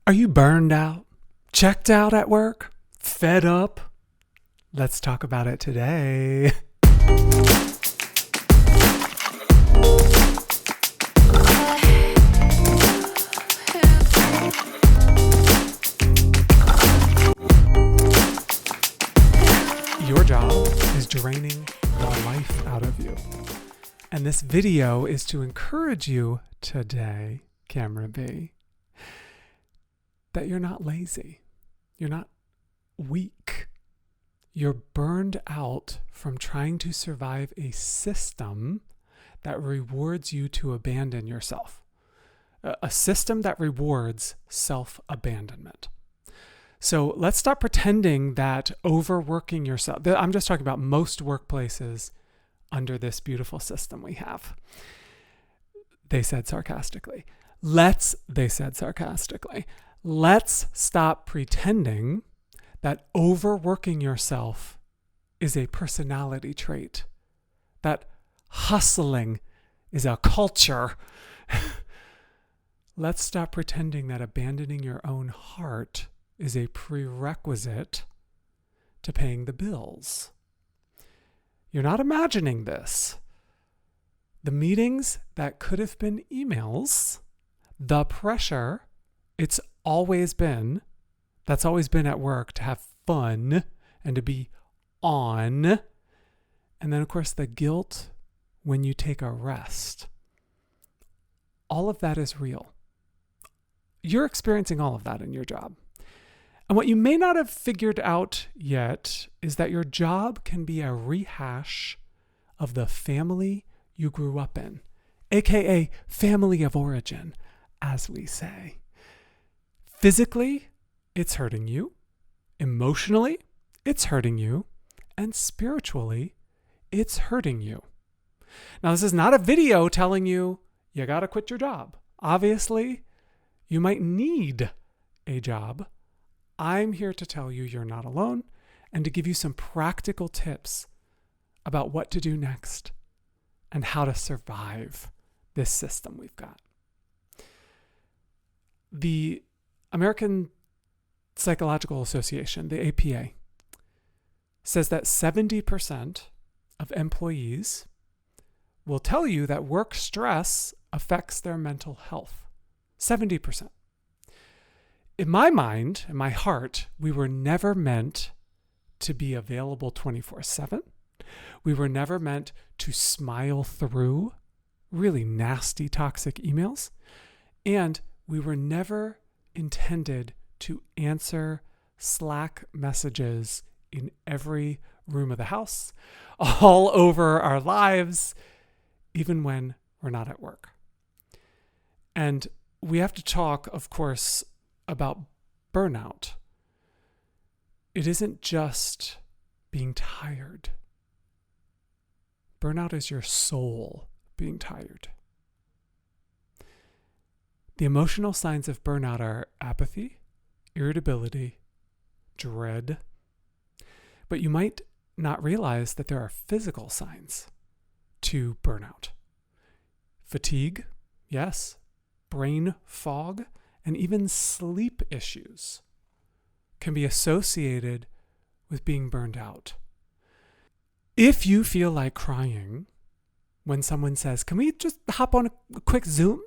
Are you burned out? Checked out at work? Fed up? Let's talk about it today. Your job is draining the life out of you. And this video is to encourage you today, Camera B, that you're not lazy. You're not weak. You're burned out from trying to survive a system that rewards you to abandon yourself. A system that rewards self-abandonment. So let's stop pretending that overworking yourself, I'm just talking about most workplaces under this beautiful system we have. They said sarcastically. Let's stop pretending that overworking yourself is a personality trait, that hustling is a culture. Let's stop pretending that abandoning your own heart is a prerequisite to paying the bills. You're not imagining this. The meetings that could have been emails, the pressure, that's always been at work to have fun and to be on. And then, of course, the guilt when you take a rest. All of that is real. You're experiencing all of that in your job. And what you may not have figured out yet is that your job can be a rehash of the family you grew up in, aka family of origin, as we say. Physically, it's hurting you. Emotionally, it's hurting you. And spiritually, it's hurting you. Now, this is not a video telling you you got to quit your job. Obviously, you might need a job. I'm here to tell you you're not alone and to give you some practical tips about what to do next and how to survive this system we've got. The American Psychological Association, the APA, says that 70% of employees will tell you that work stress affects their mental health. 70%. In my mind, in my heart, we were never meant to be available 24/7. We were never meant to smile through really nasty, toxic emails. And we were never intended to answer Slack messages in every room of the house, all over our lives, even when we're not at work. And we have to talk, of course, about burnout. It isn't just being tired. Burnout is your soul being tired. The emotional signs of burnout are apathy, irritability, dread. But you might not realize that there are physical signs to burnout. Fatigue, yes, brain fog, and even sleep issues can be associated with being burned out. If you feel like crying when someone says, "Can we just hop on a quick Zoom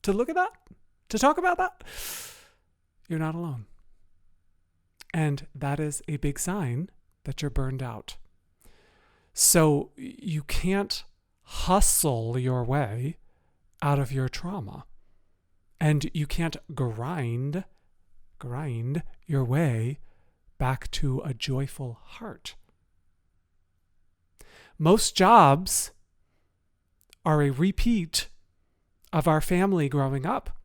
to look at that, to talk about that?" You're not alone. And that is a big sign that you're burned out. So you can't hustle your way out of your trauma. And you can't grind your way back to a joyful heart. Most jobs are a repeat of our family growing up.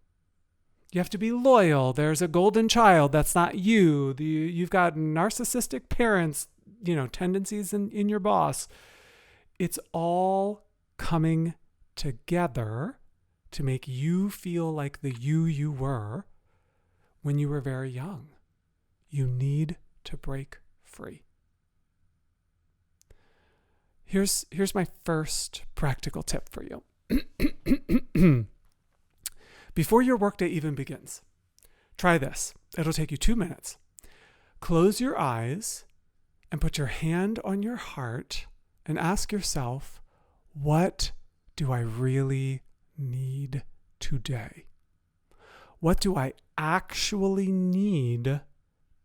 You have to be loyal. There's a golden child. That's not you. You've got narcissistic parents, tendencies in your boss. It's all coming together to make you feel like the you were when you were very young. You need to break free. Here's my first practical tip for you. Before your workday even begins, Try this. It'll take you 2 minutes. Close your eyes and put your hand on your heart and ask yourself, what do I really need today? What do I actually need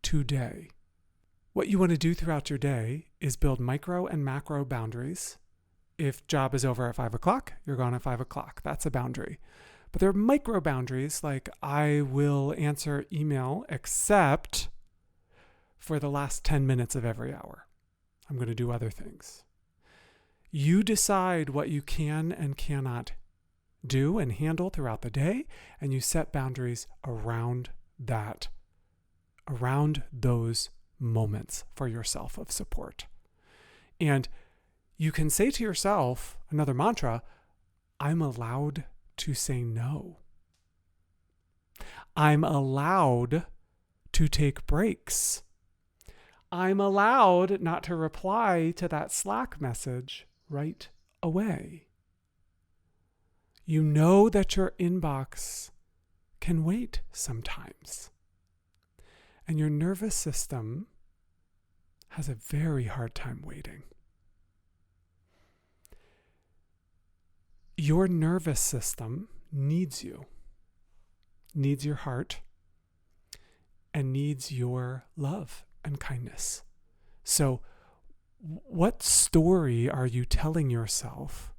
today? What you want to do throughout your day is build micro and macro boundaries. If job is over at 5 o'clock, you're gone at 5 o'clock. That's a boundary. But there are micro boundaries like I will answer email except for the last 10 minutes of every hour. I'm going to do other things. You decide what you can and cannot do and handle throughout the day, and you set boundaries around that, around those moments for yourself of support. And you can say to yourself, another mantra, I'm allowed to say no. I'm allowed to take breaks. I'm allowed not to reply to that Slack message right away. You know that your inbox can wait sometimes. And your nervous system has a very hard time waiting. Your nervous system needs you, needs your heart, and needs your love and kindness. So, what story are you telling yourself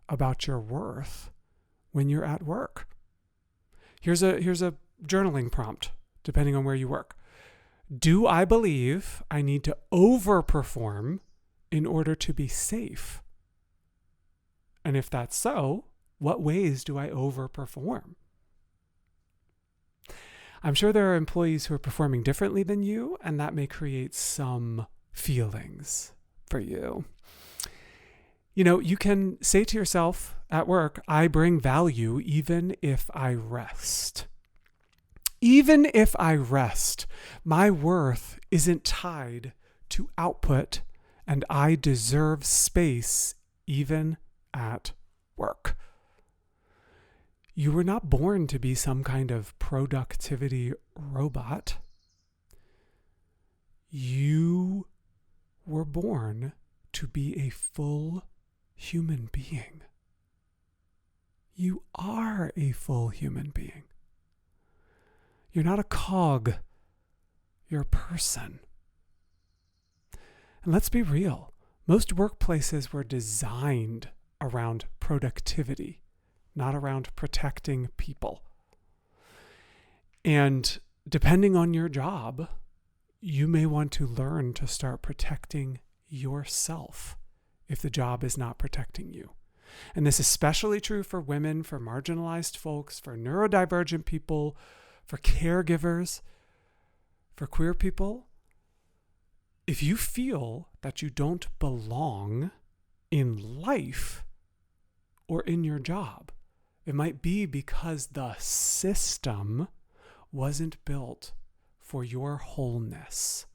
about your worth when you're at work? Here's a journaling prompt, depending on where you work. Do I believe I need to overperform in order to be safe? And if that's so, what ways do I overperform? I'm sure there are employees who are performing differently than you, and that may create some feelings for you. You know, you can say to yourself at work, I bring value even if I rest. Even if I rest, my worth isn't tied to output, and I deserve space even at work. You were not born to be some kind of productivity robot. You were born to be a full human being. You are a full human being. You're not a cog. You're a person. And let's be real. Most workplaces were designed around productivity, not around protecting people. And depending on your job, you may want to learn to start protecting yourself if the job is not protecting you. And this is especially true for women, for marginalized folks, for neurodivergent people, for caregivers, for queer people. If you feel that you don't belong in life or in your job, it might be because the system wasn't built for your wholeness.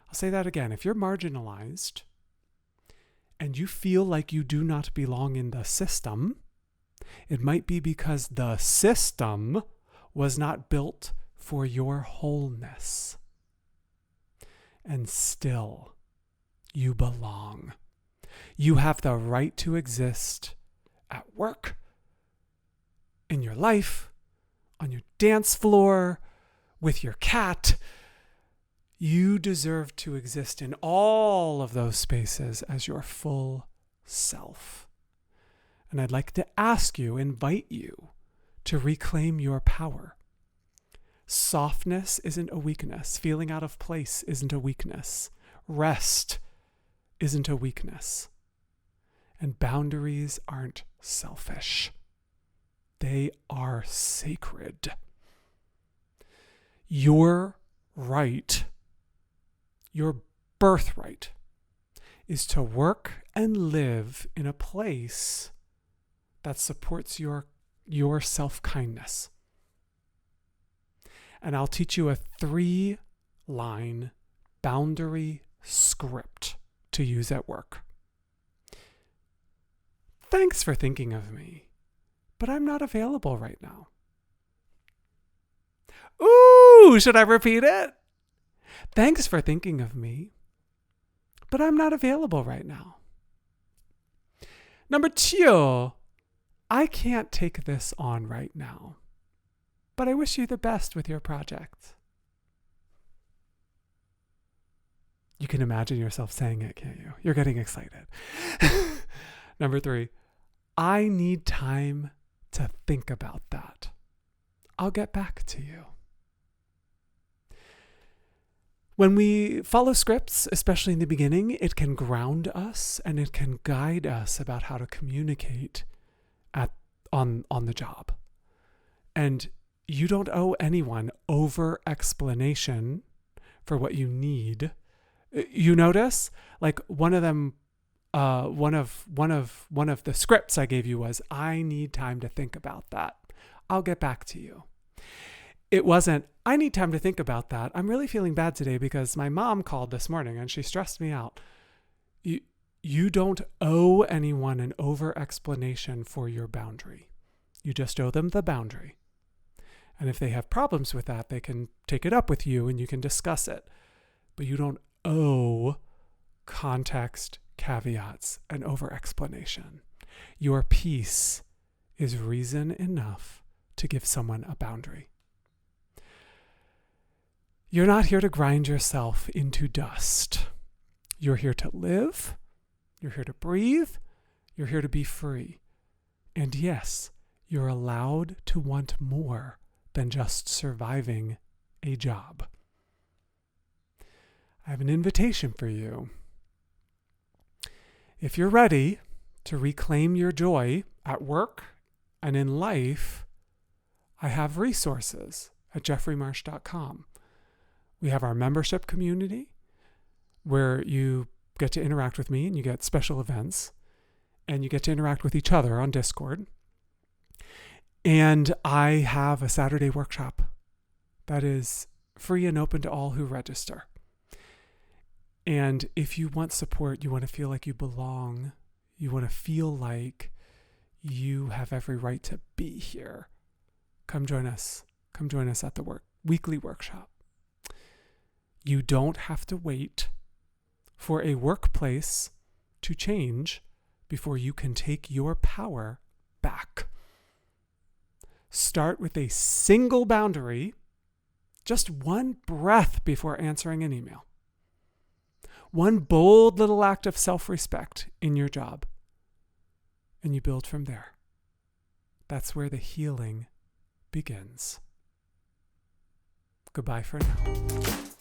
I'll say that again. If you're marginalized and you feel like you do not belong in the system, it might be because the system was not built for your wholeness. And still, you belong. You have the right to exist at work, in your life, on your dance floor, with your cat. You deserve to exist in all of those spaces as your full self. And I'd like to ask you, invite you to reclaim your power. Softness isn't a weakness. Feeling out of place isn't a weakness. Rest isn't a weakness. And boundaries aren't selfish. They are sacred. Your right, your birthright, is to work and live in a place that supports your self-kindness. And I'll teach you a 3-line boundary script to use at work. Thanks for thinking of me, but I'm not available right now. Ooh, should I repeat it? Thanks for thinking of me, but I'm not available right now. Number 2, I can't take this on right now, but I wish you the best with your project. You can imagine yourself saying it, can't you? You're getting excited. Number 3, I need time to think about that. I'll get back to you. When we follow scripts, especially in the beginning, it can ground us and it can guide us about how to communicate on the job. And you don't owe anyone over explanation for what you need. You notice, like one of the scripts I gave you was, I need time to think about that. I'll get back to you. It wasn't, I need time to think about that. I'm really feeling bad today because my mom called this morning and she stressed me out. You don't owe anyone an over explanation for your boundary. You just owe them the boundary. And if they have problems with that, they can take it up with you and you can discuss it. But you don't owe context, caveats, and over explanation. Your peace is reason enough to give someone a boundary. You're not here to grind yourself into dust. You're here to live. You're here to breathe. You're here to be free. And yes, you're allowed to want more than just surviving a job. I have an invitation for you. If you're ready to reclaim your joy at work and in life, I have resources at jeffreymarsh.com. We have our membership community where you get to interact with me and you get special events and you get to interact with each other on Discord. And I have a Saturday workshop that is free and open to all who register. And if you want support, you want to feel like you belong, you want to feel like you have every right to be here, come join us. Come join us at the weekly workshop. You don't have to wait for a workplace to change before you can take your power back. Start with a single boundary, just one breath before answering an email. One bold little act of self-respect in your job. And you build from there. That's where the healing begins. Goodbye for now.